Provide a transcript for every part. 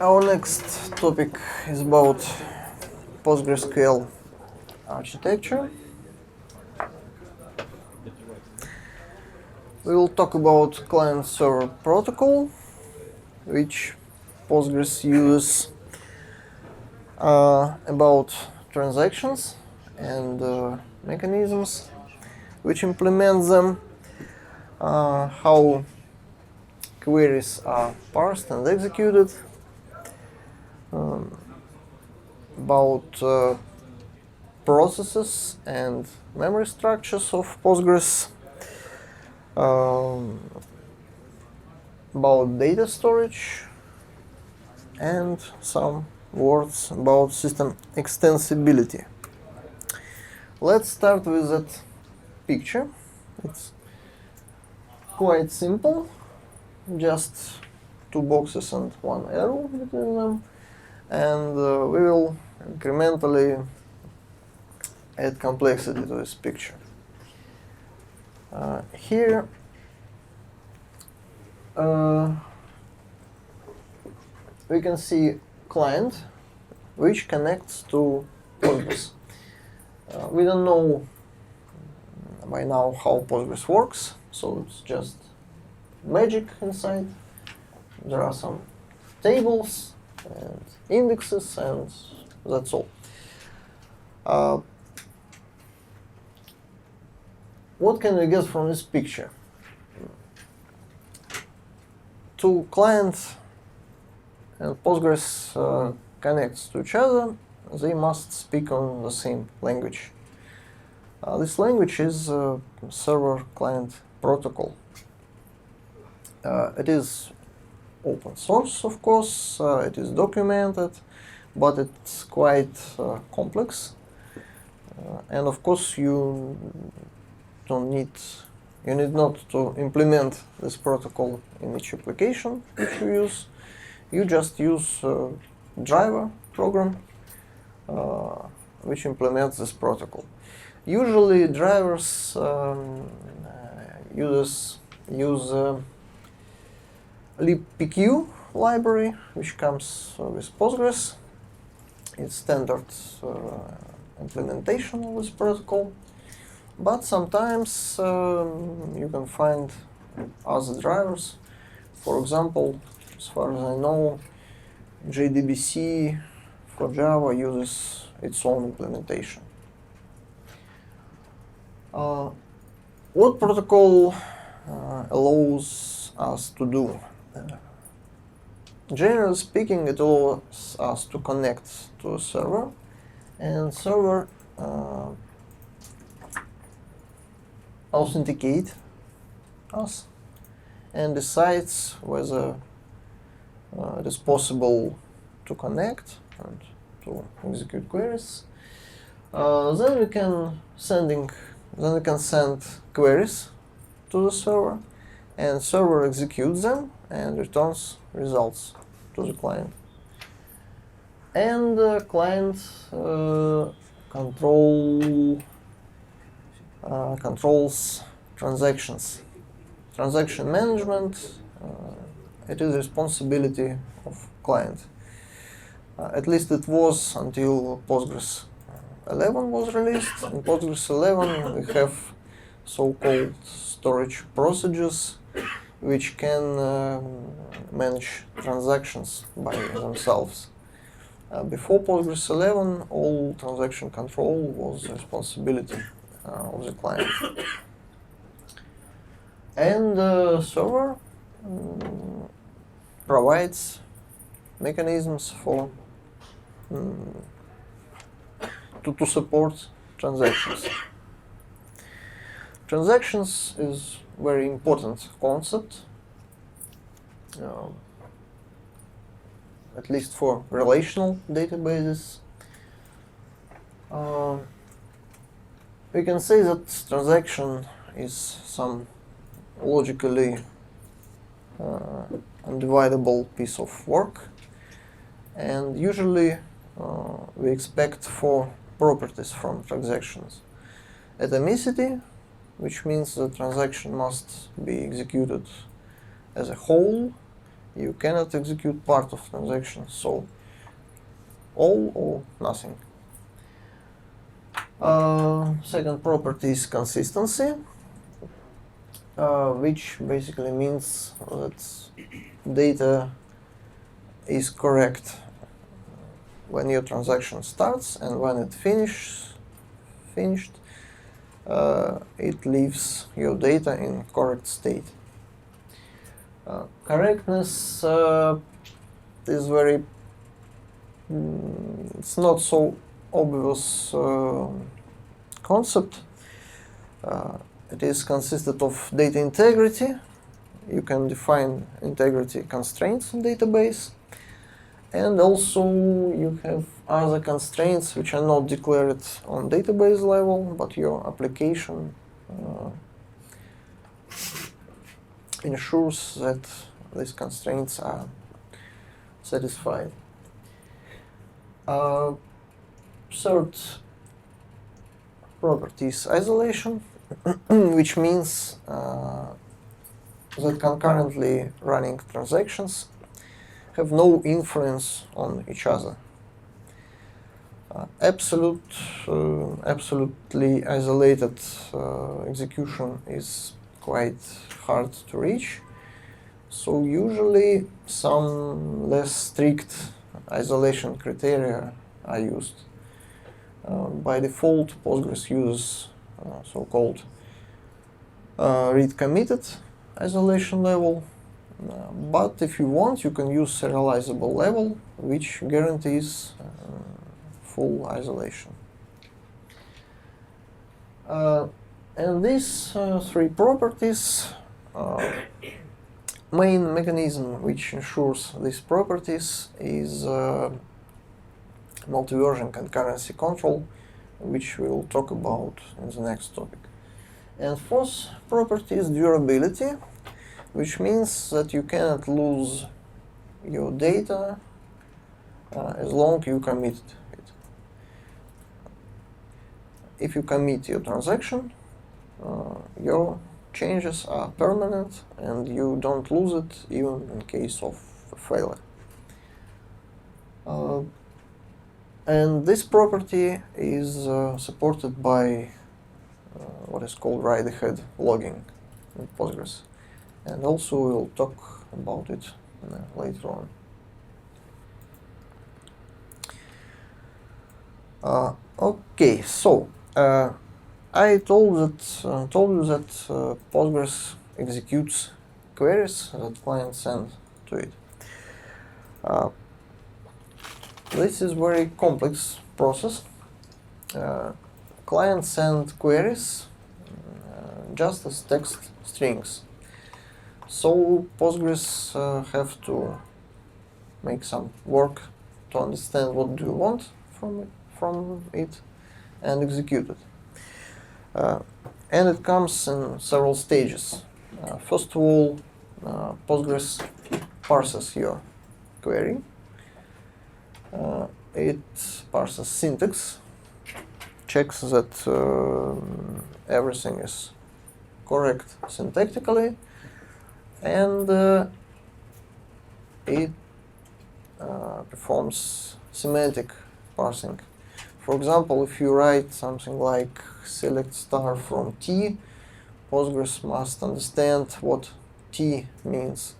Our next topic is about PostgreSQL architecture. We will talk about client-server protocol, which Postgres uses, about transactions and mechanisms which implement them, how queries are parsed and executed, about processes and memory structures of Postgres, about data storage, and some words about system extensibility. Let's start with that picture. It's quite simple, just two boxes and one arrow between them, and we will incrementally add complexity to this picture. Here we can see client which connects to Postgres. We don't know by now how Postgres works, so it's just magic inside. There are some tables and indexes, and that's all. What can we get from this picture? Two clients and Postgres connects to each other. They must speak on the same language. This language is server-client protocol. It is open source, of course, it is documented, but it's quite complex. And of course you need not to implement this protocol in each application which you use. You just use driver program which implements this protocol. Usually drivers use libpq library, which comes with Postgres. It's standard implementation of this protocol, but sometimes you can find other drivers. For example, as far as I know, JDBC for Java uses its own implementation. What protocol allows us to do? Generally speaking, it allows us to connect to a server, and server authenticate us and decides whether it is possible to connect and to execute queries. Then we can send queries to the server, and server executes them and returns results to the client. And the client controls transactions. Transaction management, it is responsibility of client. At least it was until Postgres 11 was released. In Postgres 11 we have so-called storage procedures which can manage transactions by themselves. Before Postgres 11, all transaction control was the responsibility of the client. And the server provides mechanisms for to support transactions. Transactions is very important concept, at least for relational databases. We can say that transaction is some logically undividable piece of work, and usually we expect four properties from transactions. Atomicity, which means the transaction must be executed as a whole you cannot execute part of transaction, so all or nothing. Second property is consistency, which basically means that data is correct when your transaction starts, and when it finished, it leaves your data in correct state. Correctness is very, it's not so obvious concept. It is consisted of data integrity. You can define integrity constraints in database, and also you have other constraints which are not declared on database level, but your application ensures that these constraints are satisfied. Third property is isolation, which means that concurrently running transactions have no influence on each other. Absolutely isolated execution is quite hard to reach, so usually some less strict isolation criteria are used. By default, Postgres uses so-called read-committed isolation level, but if you want, you can use serializable level, which guarantees full isolation. And these three properties, main mechanism which ensures these properties is multi-version concurrency control, which we'll talk about in the next topic. And fourth property is durability, which means that you cannot lose your data as long as you commit it. If you commit your transaction, your changes are permanent and you don't lose it even in case of failure. And this property is supported by what is called write-ahead logging in Postgres. And also we'll talk about it later on. Okay, so I told you that Postgres executes queries that clients send to it. This is very complex process. Clients send queries just as text strings. So Postgres have to make some work to understand what do you want from it and execute it. And it comes in several stages. First of all, Postgres parses your query. It parses syntax, checks that everything is correct syntactically, and it performs semantic parsing. For example, if you write something like select star from T, Postgres must understand what T means.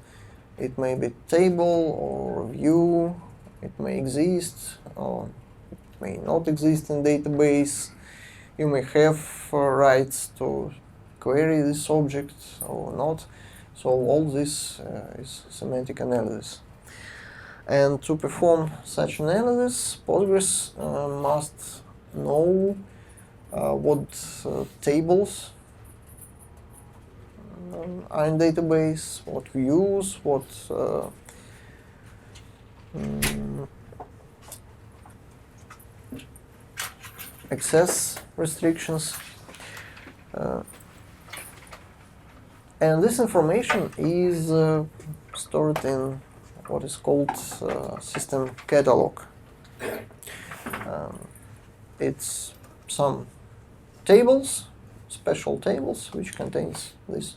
It may be table or view, it may exist or it may not exist in database. You may have rights to query this object or not. So all this is semantic analysis. And to perform such analysis, Postgres must know what tables are in database, what views, what access restrictions. And this information is stored in what is called system catalog. It's some tables, special tables, which contains this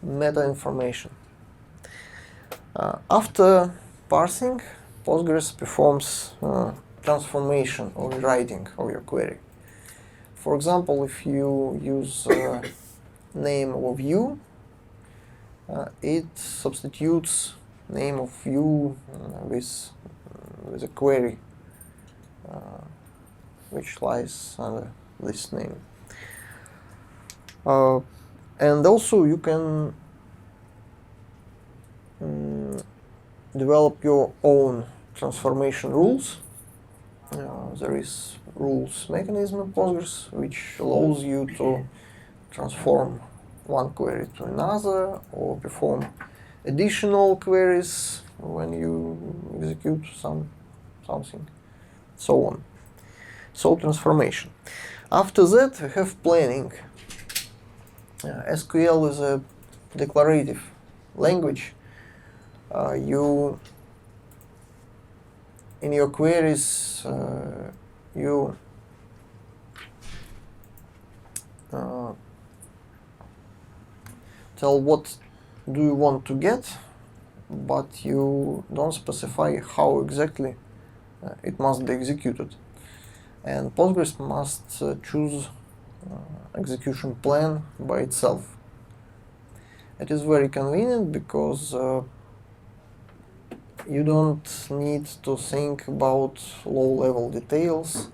meta information. After parsing, Postgres performs transformation or rewriting of your query. For example, if you use name of view, it substitutes name of view with a query which lies under this name. And also you can develop your own transformation rules. There is rules mechanism in Postgres which allows you to transform one query to another or perform additional queries when you execute something, so on. So transformation. After that we have planning. SQL is a declarative language. You in your queries you tell what do you want to get, but you don't specify how exactly it must be executed. And Postgres must choose execution plan by itself. It is very convenient because you don't need to think about low-level details.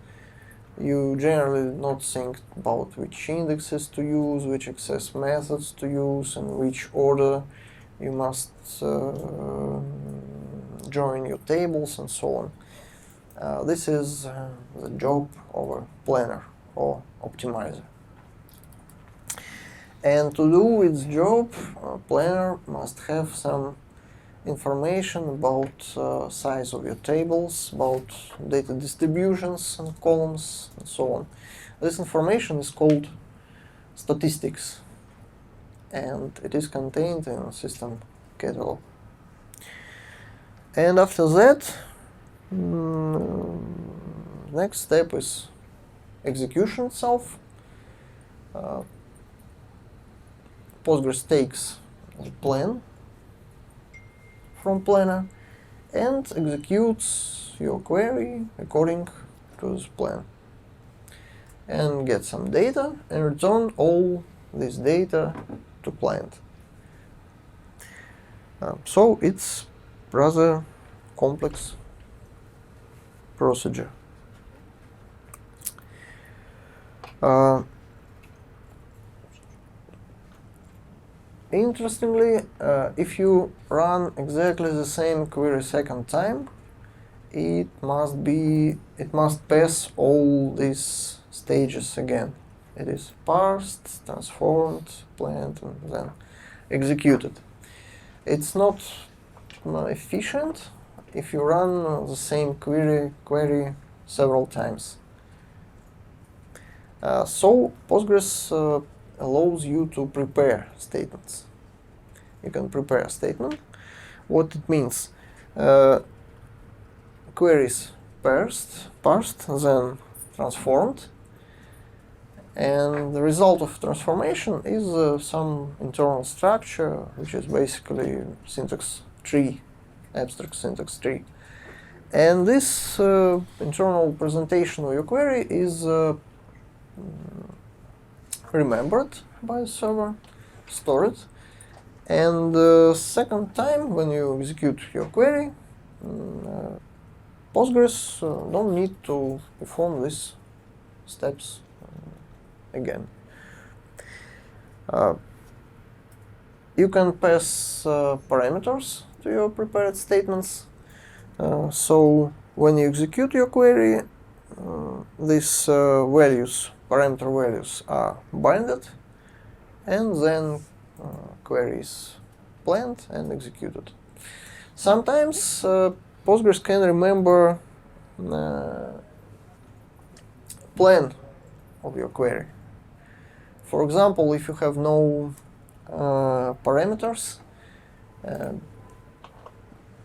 You generally not think about which indexes to use, which access methods to use, and which order you must join your tables and so on. This is the job of a planner or optimizer. And to do its job, a planner must have some information about size of your tables, about data distributions and columns, and so on. This information is called statistics, and it is contained in a system catalog. And after that, next step is execution itself. Postgres takes the plan from planner and executes your query according to this plan, and get some data and return all this data to client. So it's rather complex procedure. Interestingly, if you run exactly the same query second time, it must pass all these stages again. It is parsed, transformed, planned, and then executed. It's not efficient if you run the same query several times. So Postgres allows you to prepare statements. You can prepare a statement. What it means? Queries parsed, then transformed, and the result of transformation is some internal structure, which is basically syntax tree, abstract syntax tree. And this internal presentation of your query is remembered by the server, stored, and the second time when you execute your query, Postgres don't need to perform these steps again. You can pass parameters to your prepared statements. So when you execute your query, these parameter values are binded, and then query is planned and executed. Sometimes Postgres can remember plan of your query. For example, if you have no parameters,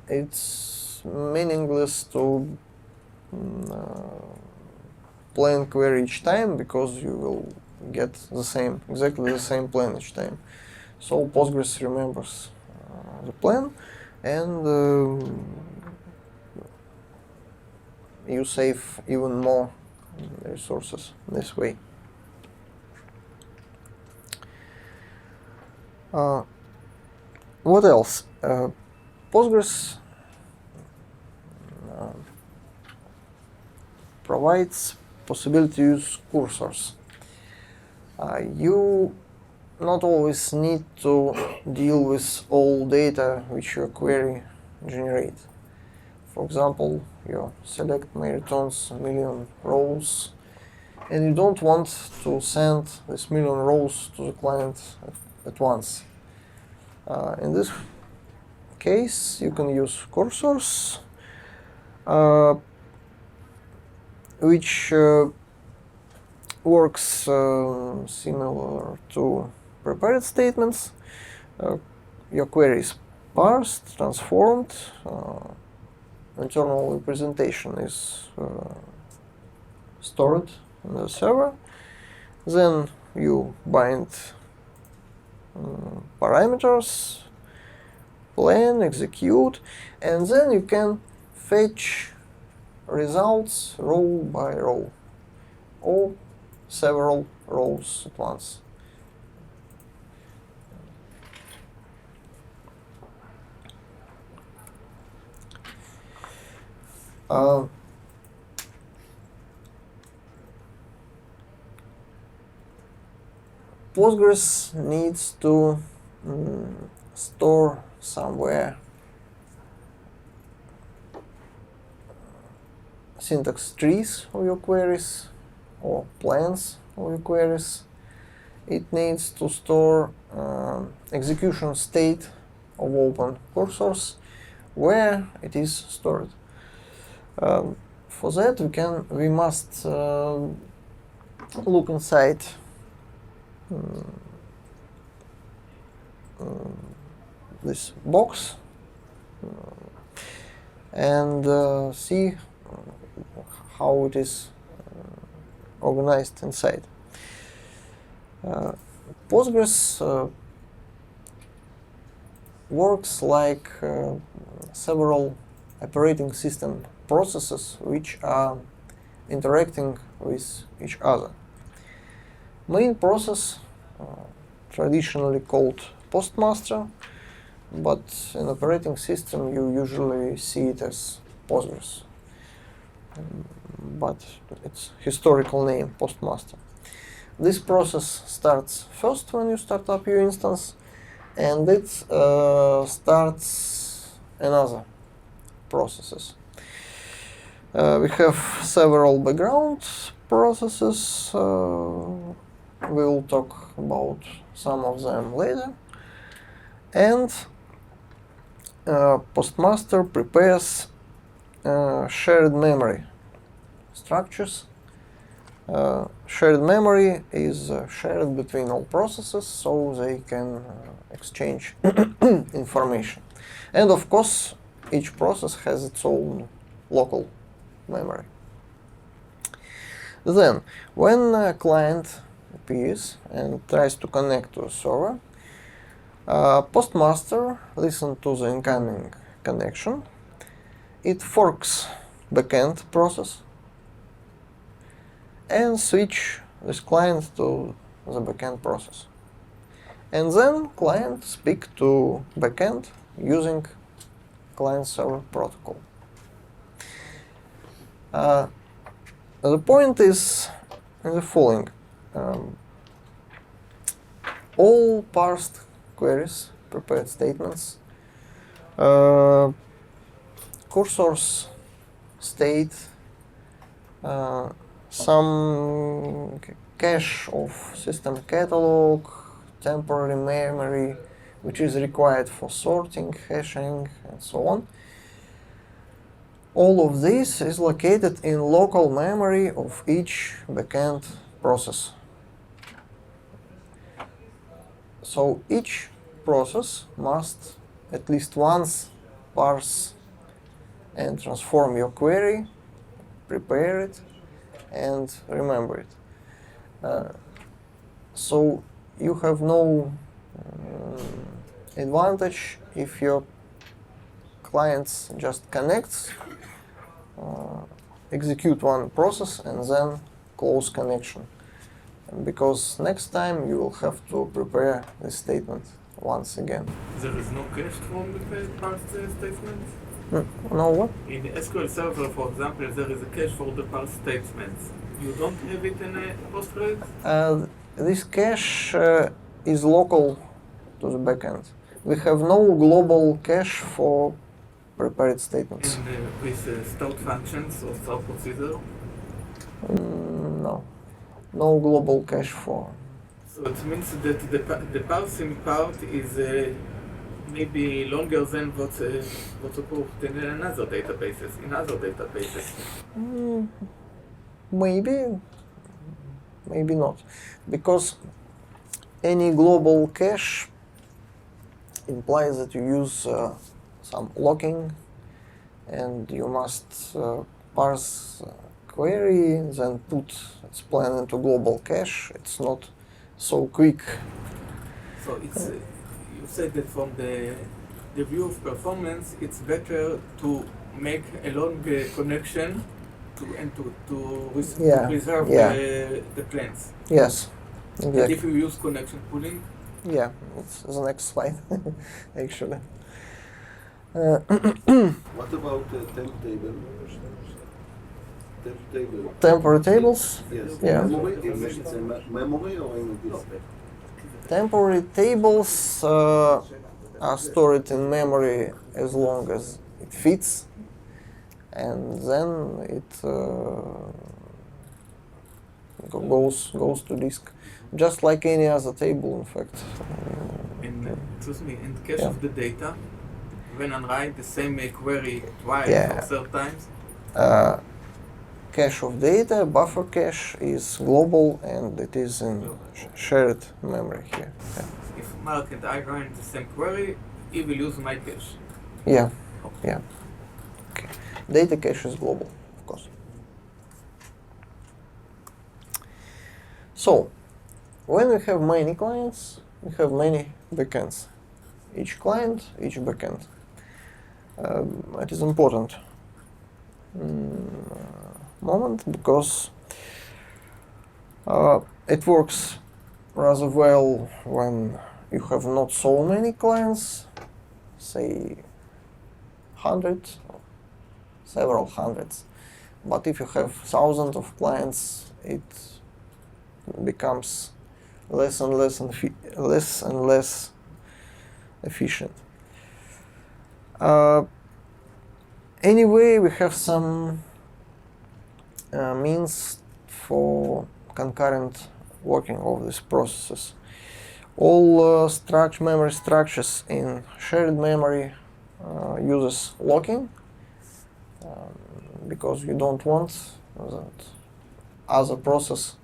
it's meaningless to plan query each time, because you will get exactly the same plan each time. So Postgres remembers the plan and you save even more resources this way. What else? Postgres provides possibility to use cursors. You not always need to deal with all data which your query generates. For example, your select may returns a million rows, and you don't want to send this million rows to the client at once. In this case, you can use cursors, which works similar to prepared statements. Your query is parsed, transformed, internal representation is stored in the server. Then you bind parameters, plan, execute, and then you can fetch results row by row or several rows at once. Postgres needs to store somewhere syntax trees of your queries or plans of your queries. It needs to store execution state of open cursors where it is stored. For that we must look inside this box and see how it is organized inside. Postgres works like several operating system processes which are interacting with each other. Main process, traditionally called postmaster, but in operating system you usually see it as Postgres, but its historical name, postmaster. This process starts first when you start up your instance, and it starts another processes. We have several background processes. We will talk about some of them later. And postmaster prepares shared memory structures. Shared memory is shared between all processes, so they can exchange information. And of course, each process has its own local memory. Then, when a client appears and tries to connect to a server, postmaster listens to the incoming connection. It forks backend process and switch this client to the backend process. And then client speak to backend using client-server protocol. The point is in the following. All parsed queries, prepared statements, cursors, state, some cache of system catalog, temporary memory, which is required for sorting, hashing, and so on. All of this is located in local memory of each backend process. So each process must at least once parse and transform your query, prepare it, and remember it. So you have no advantage if your clients just connects, execute one process, and then close connection. Because next time you will have to prepare this statement once again. There is no cache from the parse statements? No what? In the SQL Server, for example, there is a cache for the parse statements. You don't have it in Postgres? This cache is local to the backend. We have no global cache for prepared statements. And with stored functions or stored procedure? No. No global cache for. So it means that the parsing part is maybe longer than what's approved in other databases. Maybe not, because any global cache implies that you use some locking, and you must parse query, then put its plan into global cache. It's not so quick. So it's you said that from the view of performance, it's better to make a long connection to preserve the plans. Yes, exactly. And if you use connection pooling? Yeah, it's the next slide, actually. What about temp table? Temp table. Temporary tables? Yes. Yeah. Memory? It's a memory or in disk? Temporary tables are stored in memory as long as it fits, and then it goes to disk, just like any other table, in fact. In cache of the data, when I write the same query twice or third times? Cache of data, buffer cache, is global, and it is in shared memory here. Yeah. If Mark and I run the same query, he will use my cache. Yeah. Yeah. Okay. Data cache is global, of course. So, when we have many clients, we have many backends. Each client, each backend. It is important moment, because it works rather well when you have not so many clients, say 100, several hundreds. But if you have thousands of clients, it becomes less and less efficient. Anyway, we have some means for concurrent working of these processes. All memory structures in shared memory uses locking, because you don't want that other process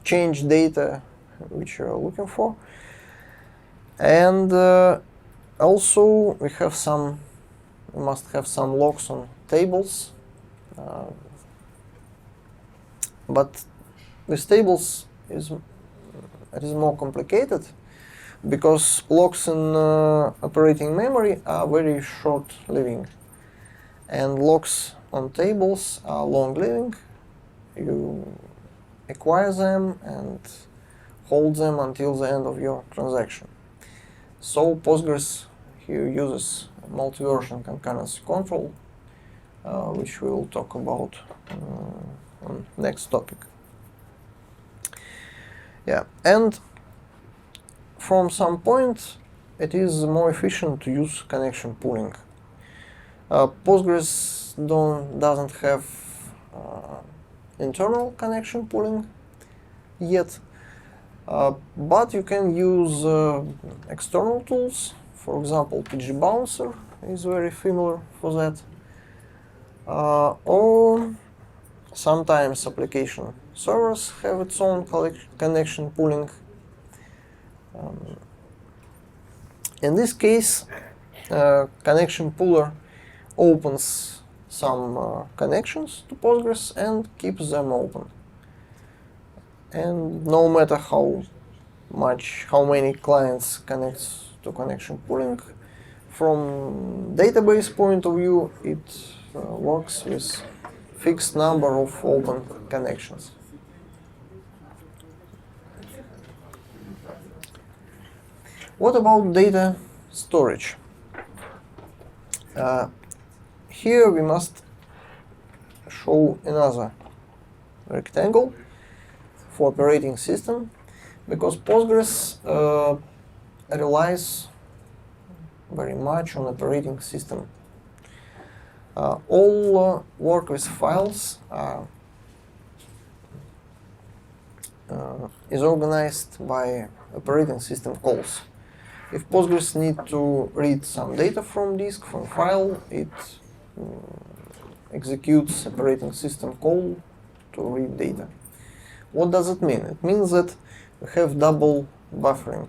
change data which you are looking for. And also we must have some locks on tables. But with tables it is more complicated, because locks in operating memory are very short-living, and locks on tables are long-living. You acquire them and hold them until the end of your transaction. So Postgres here uses multi-version concurrency control, which we will talk about on next topic. Yeah, and from some point it is more efficient to use connection pooling. Postgres doesn't have internal connection pooling yet, but you can use external tools. For example, pgBouncer is very familiar for that, or sometimes application servers have its own connection pooling. In this case, connection pooler opens some connections to Postgres and keeps them open. And no matter how many clients connect to connection pooling, from database point of view, it works with fixed number of open connections. What about data storage? Here we must show another rectangle for operating system, because Postgres relies very much on operating system. All work with files is organized by operating system calls. If Postgres need to read some data from disk, from file, it executes operating system call to read data. What does it mean? It means that we have double buffering.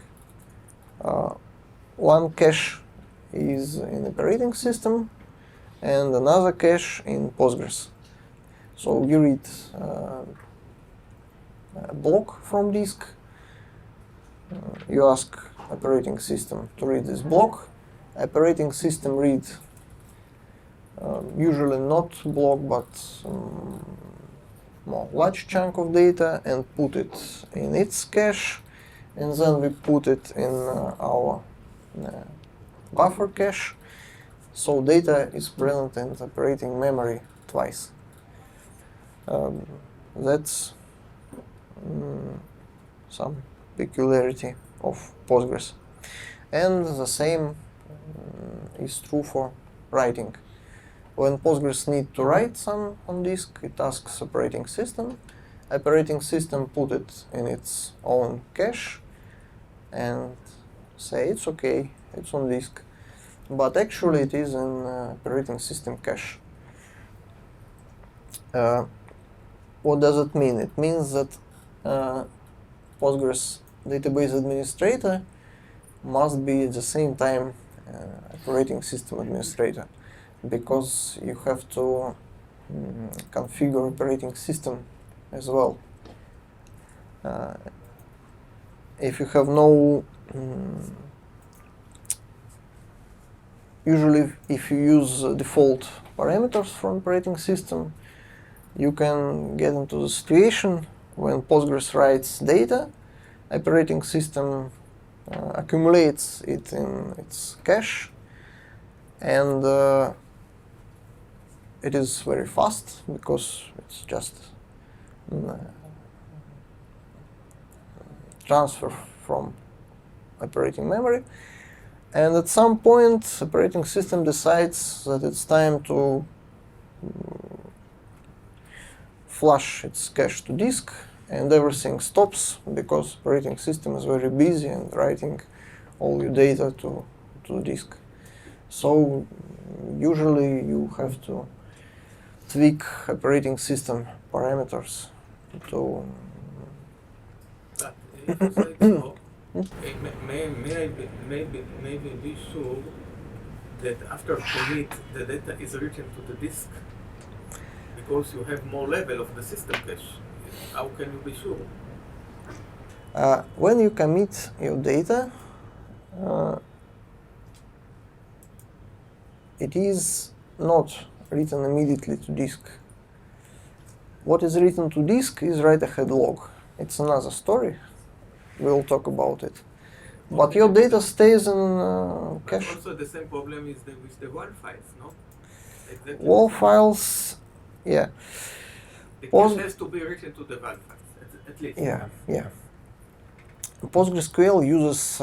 One cache is in operating system and another cache in Postgres. So you read a block from disk, you ask operating system to read this block. Operating system read usually not block but more large chunk of data and put it in its cache, and then we put it in our buffer cache, so data is present in the operating memory twice. That's some peculiarity of Postgres. And the same is true for writing. When Postgres needs to write some on disk, it asks operating system. Operating system put it in its own cache and say it's okay, it's on disk. But actually it is in operating system cache. What does it mean? It means that Postgres database administrator must be at the same time operating system administrator, because you have to configure operating system as well. If you have no, usually if you use default parameters from operating system, you can get into the situation when Postgres writes data, operating system accumulates it in its cache, and it is very fast because it's just transfer from operating memory. And at some point, operating system decides that it's time to flush its cache to disk, and everything stops because operating system is very busy and writing all your data to the disk. So usually you have to tweak operating system parameters to. But if you say so, maybe be sure that after commit the data is written to the disk, because you have more level of the system cache. How can you be sure? When you commit your data, it is not written immediately to disk. What is written to disk is write-ahead log. It's another story. We'll talk about it. But your data stays in cache. But also the same problem is with the WAR files, no? Exactly. WAR files, yeah. The cache has to be written to the WAR files, at least. Yeah. PostgreSQL uses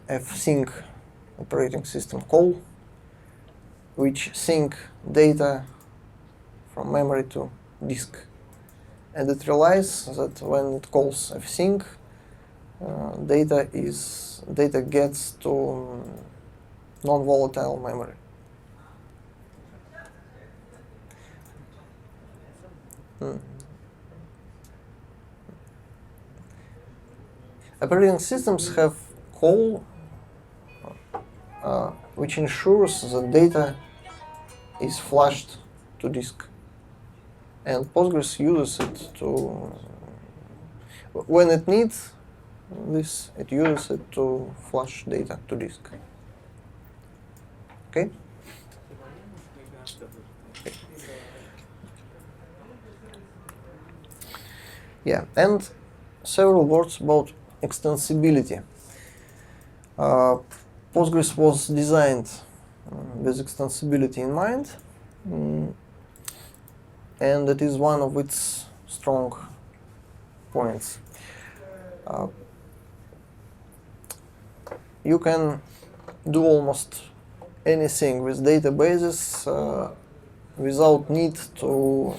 fsync operating system call, which sync data from memory to disk. And it relies that when it calls fsync, data gets to non-volatile memory. Operating systems have call which ensures that data is flushed to disk. And Postgres uses it to, when it needs this, it uses it to flush data to disk. Okay. Yeah, and several words about extensibility. Postgres was designed with extensibility in mind, and it is one of its strong points. You can do almost anything with databases without need to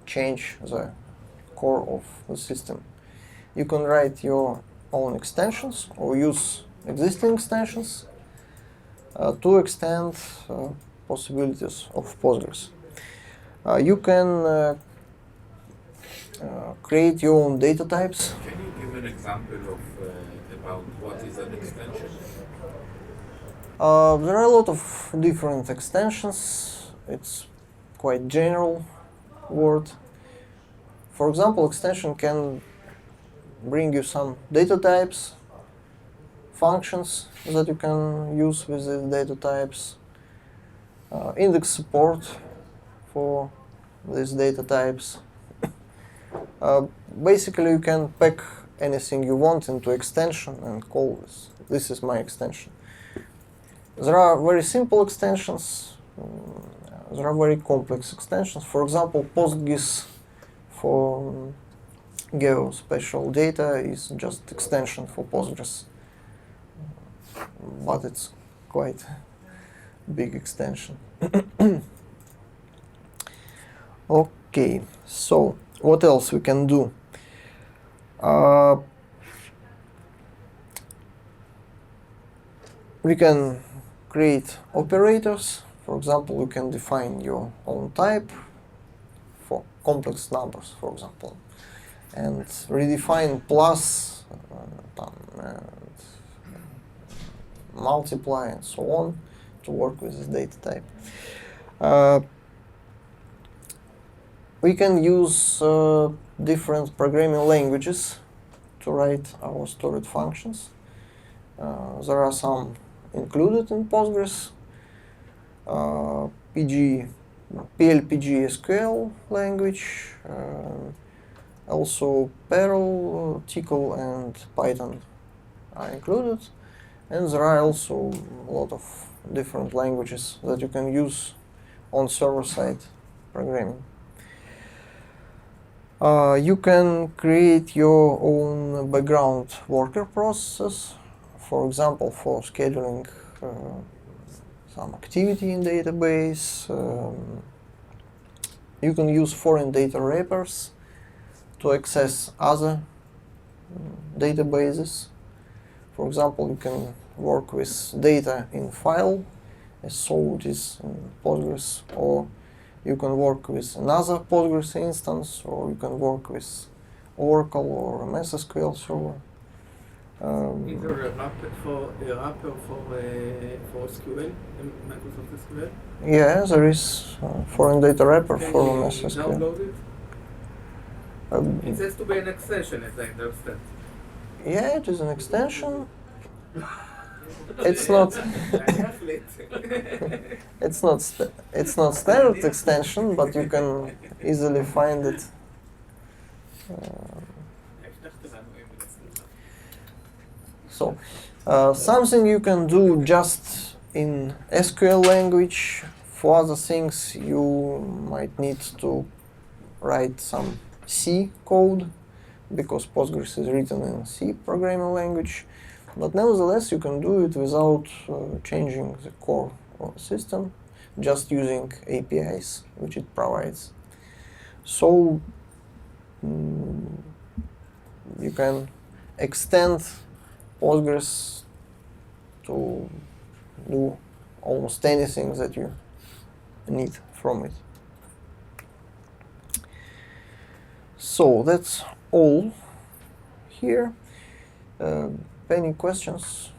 change the core of the system. You can write your own extensions or use existing extensions to extend possibilities of Postgres. You can create your own data types. Can you give an example of about what is an extension? There are a lot of different extensions. It's quite general word. For example, extension can bring you some data types, functions that you can use with these data types, index support for these data types. Basically, you can pack anything you want into extension and call this. This is my extension. There are very simple extensions. There are very complex extensions. For example, PostGIS for geospatial data is just extension for Postgres, but it's quite big extension. Okay, so what else we can do? We can create operators. For example, you can define your own type for complex numbers, for example, and redefine plus and multiply and so on to work with this data type. We can use different programming languages to write our stored functions. There are some included in Postgres. pgSQL language, also Perl, Tcl, and Python are included. And there are also a lot of different languages that you can use on server-side programming. You can create your own background worker processes, for example, for scheduling some activity in database. You can use foreign data wrappers to access other databases. For example, you can work with data in file, as so it is in Postgres, or you can work with another Postgres instance, or you can work with Oracle or MS SQL server. Is there a wrapper for SQL, Microsoft SQL? Yeah, there is foreign data wrapper Can for you MS SQL. download it? It has to be an extension, as I understand. Yeah, it is an extension. It's not. It's not standard extension, but you can easily find it. So, something you can do just in SQL language. For other things, you might need to write some C code, because Postgres is written in C programming language. But nevertheless, you can do it without changing the core of the system, just using APIs which it provides. So you can extend Postgres to do almost anything that you need from it. So that's all here. Any questions?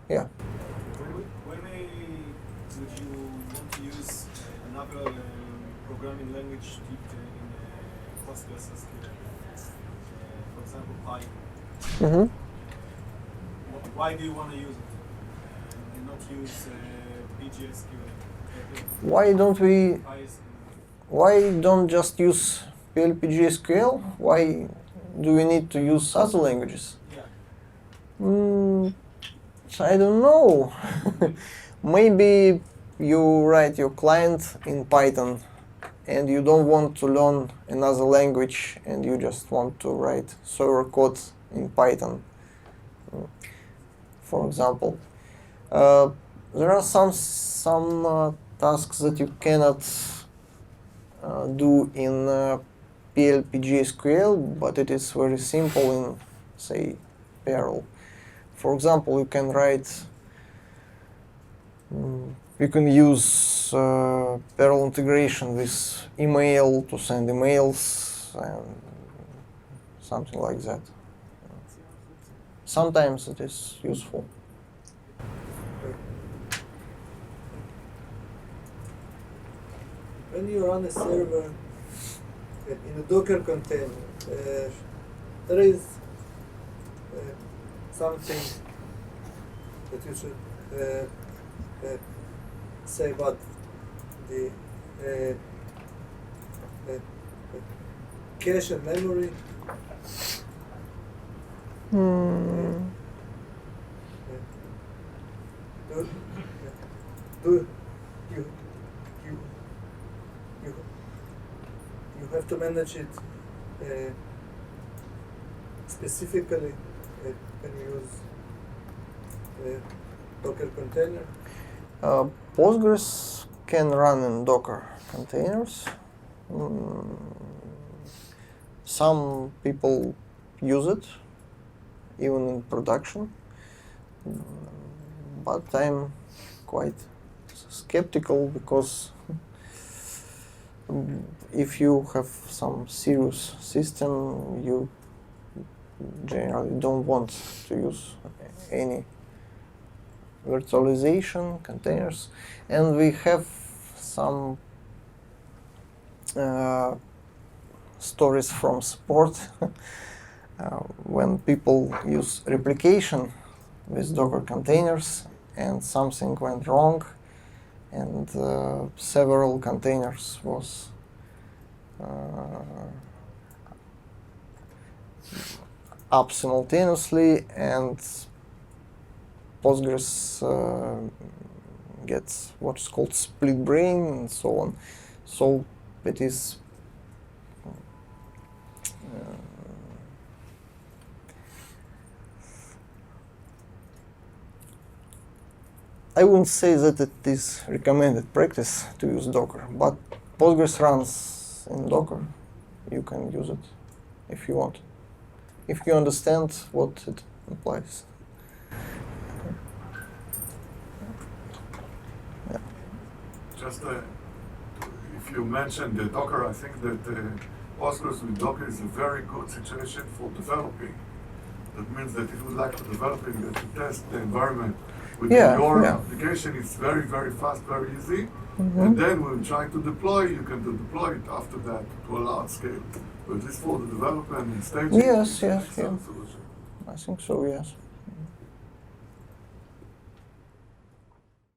Yeah. When would you want to use another programming language in PostgreSQL? For example, Python. why do you want to use it and not use pgSQL? Why don't we? Why don't just use pgSQL? Why do we need to use other languages? Yeah. I don't know. Maybe you write your client in Python and you don't want to learn another language and you just want to write server code in Python, for example. There are some tasks that you cannot do in pgSQL, but it is very simple in, say, Perl. For example, you can write, you can use Perl integration with email to send emails and something like that. Sometimes it is useful. When you run a server in a Docker container, there is something that you should say about the cache and memory. Do you have to manage it specifically when you use Docker container? Postgres can run in Docker containers. Some people use it, even in production, but I'm quite skeptical because if you have some serious system, you generally don't want to use any virtualization containers, and we have some stories from support when people use replication with Docker containers and something went wrong and several containers was up simultaneously, and Postgres gets what's called split brain and so on. So it is I wouldn't say that it is recommended practice to use Docker, but Postgres runs in Docker. You can use it if you want, if you understand what it implies. Yeah. Just if you mentioned the Docker, I think that Postgres with Docker is a very good situation for developing. That means that if you would like to develop it, to test the environment with your application, it's very, very fast, very easy. And then when trying to deploy, you can deploy it after that to a large scale. But at least for the development and staging, Yes, it's an yes, excellent solution. I think so, yes.